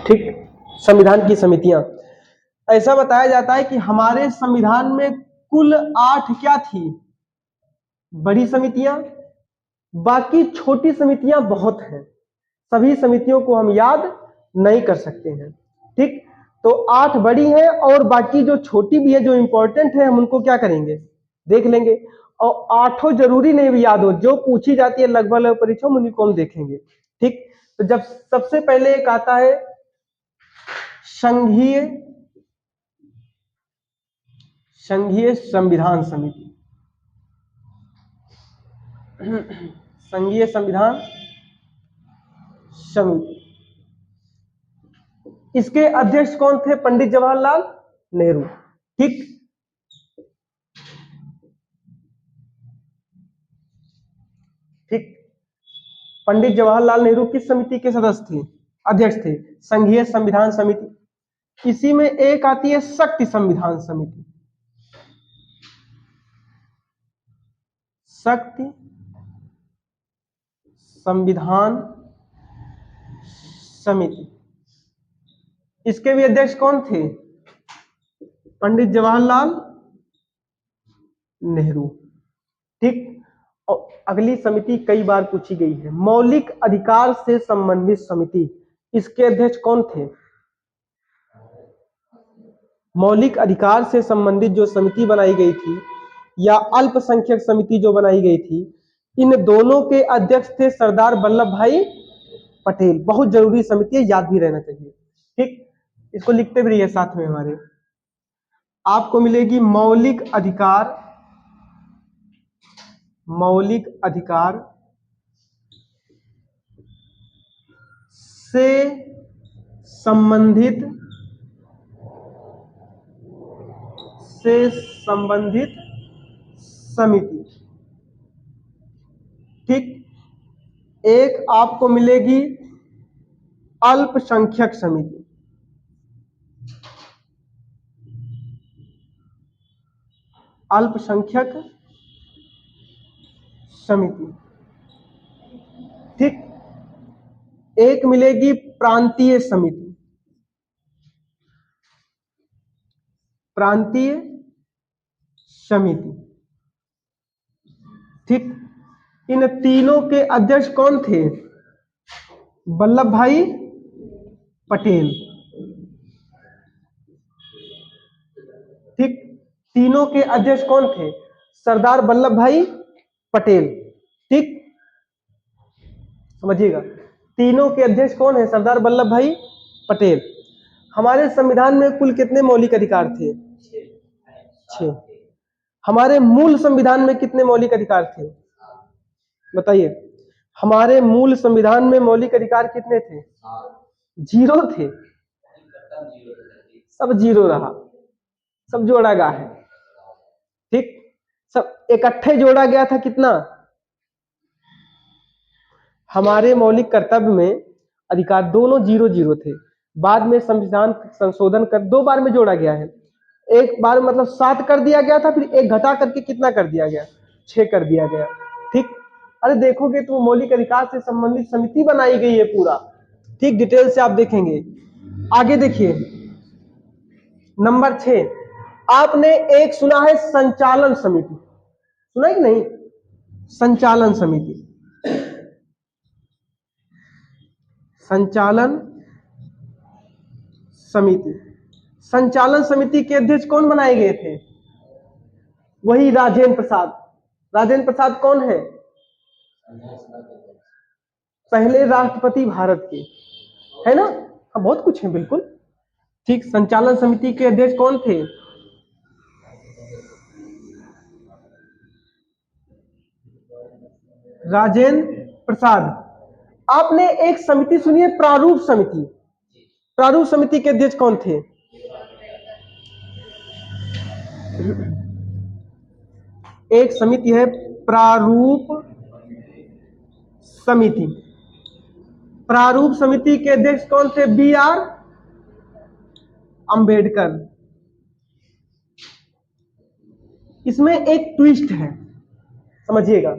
ठीक, संविधान की समितियां। ऐसा बताया जाता है कि हमारे संविधान में कुल 8 क्या थी, बड़ी समितियां, बाकी छोटी समितियां बहुत हैं। सभी समितियों को हम याद नहीं कर सकते हैं। ठीक, तो 8 बड़ी हैं और बाकी जो छोटी भी है, जो इंपॉर्टेंट है, हम उनको क्या करेंगे, देख लेंगे। और 8 जरूरी नहीं भी याद हो, जो पूछी जाती है लगभग परीक्षा में उन्हीं को हम देखेंगे। ठीक, तो जब सबसे पहले एक आता है संघीय संविधान समिति। संघीय संविधान समिति, इसके अध्यक्ष कौन थे, पंडित जवाहरलाल नेहरू। ठीक, ठीक, पंडित जवाहरलाल नेहरू किस समिति के सदस्य थे, अध्यक्ष थे, संघीय संविधान समिति। इसी में एक आती है शक्ति संविधान समिति। शक्ति संविधान समिति, इसके भी अध्यक्ष कौन थे, पंडित जवाहरलाल नेहरू। ठीक, और अगली समिति कई बार पूछी गई है, मौलिक अधिकार से संबंधित समिति। इसके अध्यक्ष कौन थे, मौलिक अधिकार से संबंधित जो समिति बनाई गई थी या अल्पसंख्यक समिति जो बनाई गई थी, इन दोनों के अध्यक्ष थे सरदार वल्लभ भाई पटेल। बहुत जरूरी समिति है, याद भी रहना चाहिए। ठीक, इसको लिखते भी रहिए साथ में हमारे। आपको मिलेगी मौलिक अधिकार से संबंधित समिति। ठीक, एक आपको मिलेगी अल्पसंख्यक समिति। अल्पसंख्यक समिति। ठीक, एक मिलेगी प्रांतीय समिति। प्रांतीय समिति। ठीक, इन तीनों के अध्यक्ष कौन थे, वल्लभ भाई पटेल। ठीक, तीनों के अध्यक्ष कौन थे, सरदार वल्लभ भाई पटेल। ठीक, समझिएगा, तीनों के अध्यक्ष कौन है, सरदार वल्लभ भाई पटेल। हमारे संविधान में कुल कितने मौलिक अधिकार थे, 6। हमारे मूल संविधान में कितने मौलिक अधिकार थे, बताइए। हमारे मूल संविधान में मौलिक अधिकार कितने थे, 0 थे। सब 0 रहा, सब जोड़ा गया है। ठीक, सब इकट्ठे जोड़ा गया था कितना, हमारे मौलिक कर्तव्य में अधिकार दोनों 0-0 थे। बाद में संविधान संशोधन कर 2 बार में जोड़ा गया है। एक बार मतलब 7 कर दिया गया था, फिर एक घटा करके कितना कर दिया गया, 6 कर दिया गया। ठीक, अरे देखोगे तो मौलिक अधिकार से संबंधित समिति बनाई गई है पूरा। ठीक, डिटेल से आप देखेंगे। आगे देखिए नंबर 6, आपने एक सुना है संचालन समिति, सुना है कि नहीं, संचालन समिति। संचालन समिति, संचालन समिति के अध्यक्ष कौन बनाए गए थे, वही राजेंद्र प्रसाद। राजेंद्र प्रसाद कौन है, पहले राष्ट्रपति भारत के, है ना। हाँ, बहुत कुछ है, बिल्कुल ठीक। संचालन समिति के अध्यक्ष कौन थे, राजेंद्र प्रसाद। आपने एक समिति सुनी है प्रारूप समिति, प्रारूप समिति के अध्यक्ष कौन थे, एक समिति है प्रारूप समिति। प्रारूप समिति के अध्यक्ष कौन थे, BR अंबेडकर। इसमें एक ट्विस्ट है, समझिएगा,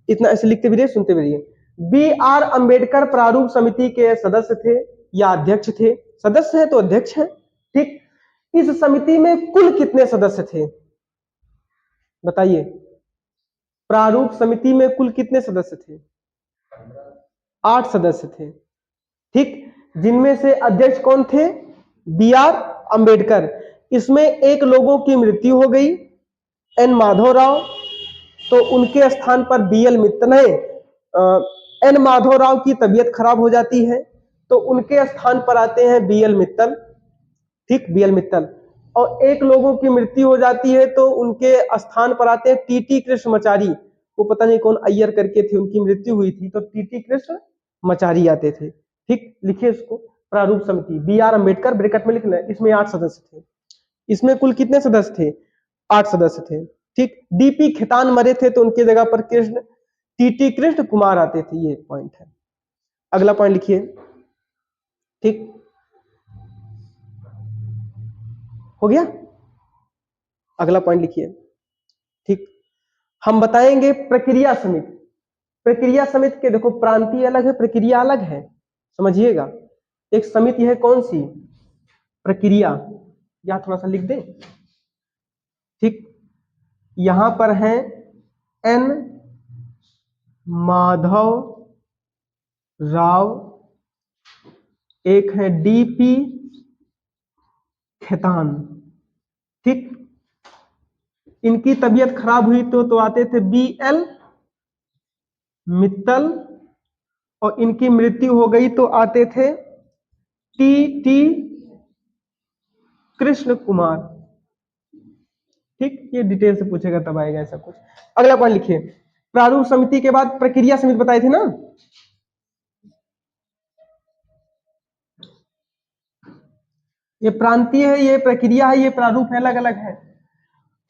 इतना ऐसे लिखते भी रहिए, सुनते भी रहिए। BR अंबेडकर प्रारूप समिति के सदस्य थे, या अध्यक्ष थे, सदस्य है तो अध्यक्ष है। ठीक, इस समिति में कुल कितने सदस्य थे बताइए? प्रारूप समिति में कुल कितने सदस्य थे? 8 सदस्य थे। ठीक, जिनमें से अध्यक्ष कौन थे? बी आर अंबेडकर। इसमें एक लोगों की मृत्यु हो गई, एन माधवराव, तो उनके स्थान पर बी एल मित्तल है। एन माधवराव की तबीयत खराब हो जाती है तो उनके स्थान पर आते हैं बी एल मित्तल। ठीक, बी एल मित्तल। और एक लोगों की मृत्यु हो जाती है तो उनके स्थान पर आते हैं टीटी कृष्णमाचारी। वो पता नहीं कौन अय्यर करके थे, उनकी मृत्यु हुई थी तो टीटी कृष्णमाचारी आते थे। ठीक, लिखिए इसको। प्रारूप समिति बी आर अंबेडकर, ब्रैकेट में लिखना है। इसमें 8 सदस्य थे। इसमें कुल कितने सदस्य थे? 8 सदस्य थे। ठीक, डीपी खेतान मरे थे तो उनकी जगह पर टीटी कृष्ण कुमार आते थे। ये पॉइंट है। अगला पॉइंट लिखिए। ठीक, हो गया? अगला पॉइंट लिखिए। ठीक, हम बताएंगे प्रक्रिया समिति। प्रक्रिया समिति के देखो प्रांतीय अलग है, प्रक्रिया अलग है, समझिएगा। एक समिति है कौन सी? प्रक्रिया। यहां थोड़ा सा लिख दें। ठीक, यहां पर है एन माधव राव, एक है डीपी खेतान। ठीक, इनकी तबीयत खराब हुई तो आते थे बी एल मित्तल, और इनकी मृत्यु हो गई तो आते थे टी टी कृष्ण कुमार। ठीक, ये डिटेल से पूछेगा तब आएगा ऐसा कुछ। अगला पॉइंट लिखिए। प्रारूप समिति के बाद प्रक्रिया समिति बताए थे ना। ये प्रांतीय है, ये प्रक्रिया है, ये प्रारूप है, अलग अलग है।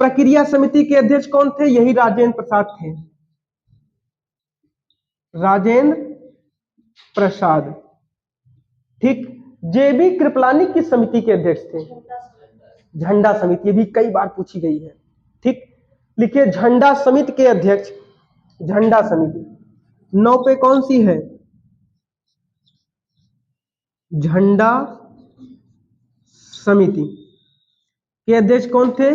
प्रक्रिया समिति के अध्यक्ष कौन थे? यही राजेंद्र प्रसाद थे, राजेंद्र प्रसाद। ठीक, जेबी कृपलानी किस समिति के अध्यक्ष थे? झंडा समिति, ये भी कई बार पूछी गई है। ठीक, लिखिए झंडा समिति के अध्यक्ष, झंडा समिति 9 पे कौन सी है? झंडा समिति के अध्यक्ष कौन थे?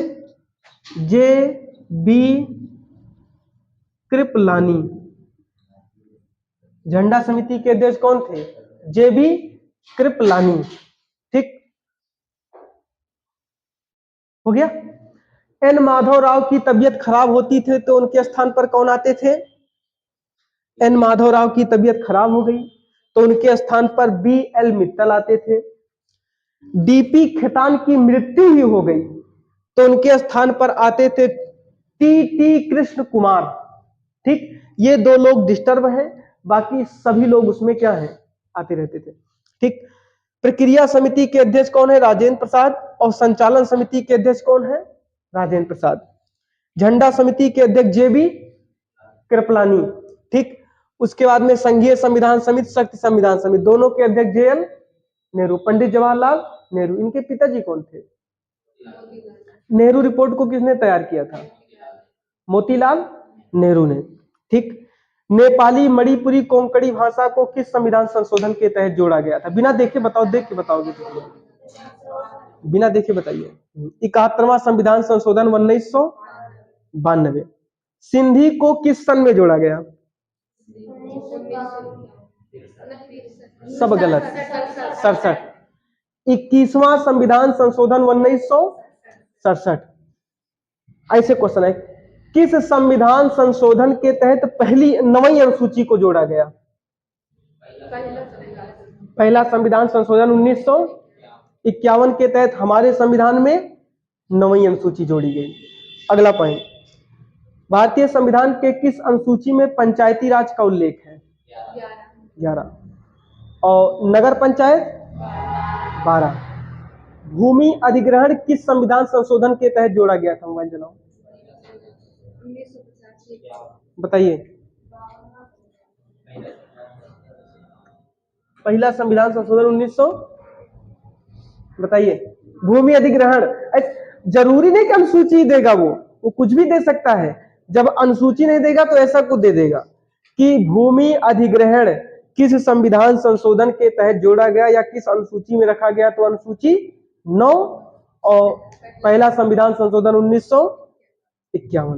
जे बी कृपलानी। झंडा समिति के अध्यक्ष कौन थे? जे बी कृपलानी। ठीक, हो गया। एन माधव राव की तबीयत खराब होती थे तो उनके स्थान पर कौन आते थे? एन माधव राव की तबीयत खराब हो गई तो उनके स्थान पर बी एल मित्तल आते थे। डीपी खेतान की मृत्यु ही हो गई तो उनके स्थान पर आते थे टी टी कृष्ण कुमार। ठीक, ये 2 लोग डिस्टर्ब हैं, बाकी सभी लोग उसमें क्या है? आते रहते थे। ठीक, प्रक्रिया समिति के अध्यक्ष कौन है? राजेंद्र प्रसाद। और संचालन समिति के अध्यक्ष कौन है? राजेंद्र प्रसाद। झंडा समिति के अध्यक्ष जे बी कृपलानी। ठीक, उसके बाद में संघीय संविधान समिति, शक्ति संविधान समिति, दोनों के अध्यक्ष जे एल नेहरू, पंडित जवाहरलाल नेहरू। इनके पिताजी कौन थे? नेहरू रिपोर्ट को किसने तैयार किया था? मोतीलाल नेहरू ने। ठीक, नेपाली मणिपुरी कोंकणी भाषा को किस संविधान संशोधन के तहत जोड़ा गया था? बिना देखे बताओ, देख के बताओगे तो बिना देखे बताइए। 71वां संविधान संशोधन 1992। सिंधी को किस सन में जोड़ा गया? सब गलत, 67। 21वां संविधान संशोधन 1967। ऐसे क्वेश्चन है, किस संविधान संशोधन के तहत पहली 9वीं अनुसूची को जोड़ा गया? पहला संविधान संशोधन 1951 के तहत हमारे संविधान में 9वीं अनुसूची जोड़ी गई। अगला पॉइंट, भारतीय संविधान के किस अनुसूची में पंचायती राज का उल्लेख है? 11। और नगर पंचायत 12। भूमि अधिग्रहण किस संविधान संशोधन के तहत जोड़ा गया था? मोबाइल चलाओ, बताइए। पहला संविधान संशोधन 1900, बताइए। भूमि अधिग्रहण, जरूरी नहीं कि अनुसूची देगा, वो कुछ भी दे सकता है। जब अनुसूची नहीं देगा तो ऐसा कुछ दे देगा कि भूमि अधिग्रहण किस संविधान संशोधन के तहत जोड़ा गया या किस अनुसूची में रखा गया? तो अनुसूची 9 और पहला संविधान संशोधन 1951।